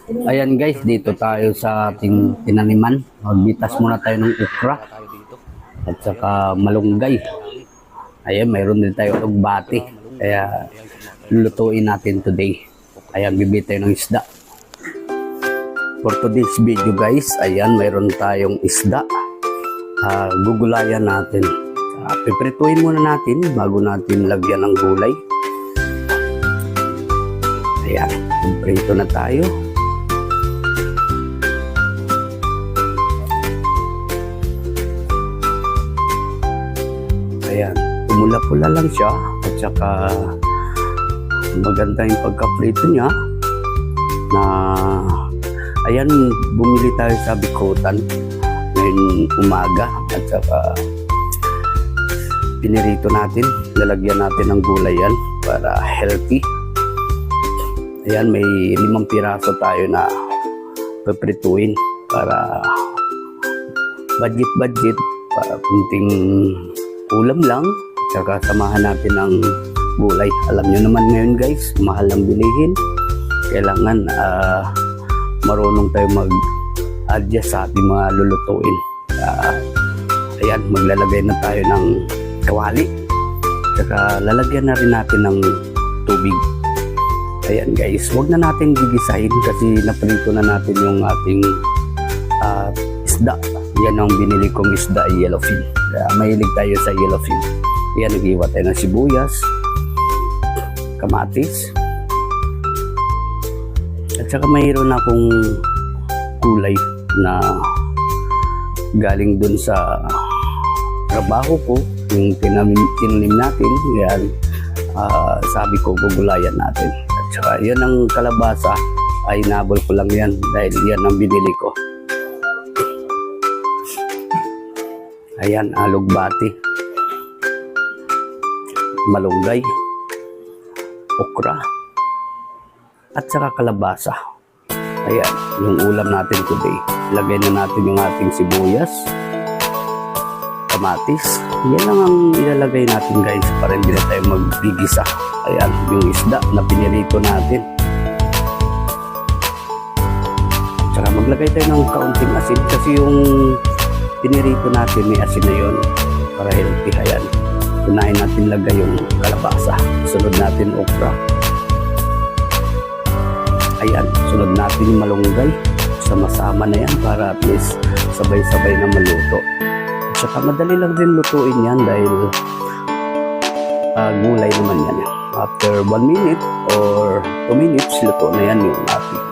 Ayan guys, dito tayo sa ating tinaniman. Magbitas muna tayo ng ukra at saka malunggay. Ayan, mayroon din tayo alugbati. Kaya lulutuin natin today. Ayan, bibili tayo ng isda. For today's video guys, ayan, mayroon tayong isda. Gugulayan natin. Piprituin muna natin bago natin lagyan ng gulay. Ayan, piprito na tayo. Ayan, pumula-pula lang siya at saka maganda yung pagka-prito niya na ayan, bumili tayo sa bikutan ngayon umaga at saka pinirito natin, lalagyan natin ng gulay yan para healthy. Ayan, may 5 piraso tayo na paprituin para budget para kunting ulam lang, tsaka samahan natin ng gulay. Alam nyo naman ngayon guys, mahal ang bilihin. Kailangan marunong tayo mag-adjust sa ating mga lulutuin. Ayan, maglalagay na tayo ng kawali. Tsaka lalagyan na rin natin ng tubig. Ayan guys, huwag na natin gigisahin kasi naprito na natin yung ating isda. Yan ang binili kong isda, yellowfin. Kaya mahilig tayo sa yellowfin. Yan, nag-iwa tayo ng sibuyas, kamatis, at saka mayroon akong kulay na galing dun sa trabaho ko, yung tinanim natin. Yan, sabi ko gugulayan natin. At saka yan ang kalabasa, ay nabol ko lang yan dahil yan ang binili ko. Ayan, alugbati, malunggay, okra, at saka kalabasa. Ayan, yung ulam natin today. Lagay na natin yung ating sibuyas, kamatis. Yan lang ang ilalagay natin guys para hindi na tayo magbigisa. Ayan, yung isda na pinirito natin. Tsaka maglagay tayo ng kaunting asin kasi yung pinirito natin may asin na yun para healthy. Ayan, unahin natin lagay yung kalabasa, sunod natin okra, ayan, sunod natin yung malunggay. Sama-sama na yan para at least sabay-sabay na maluto. At saka madali lang din lutuin yan dahil gulay naman yan. After 1 minute or 2 minutes, luto na yan yung ating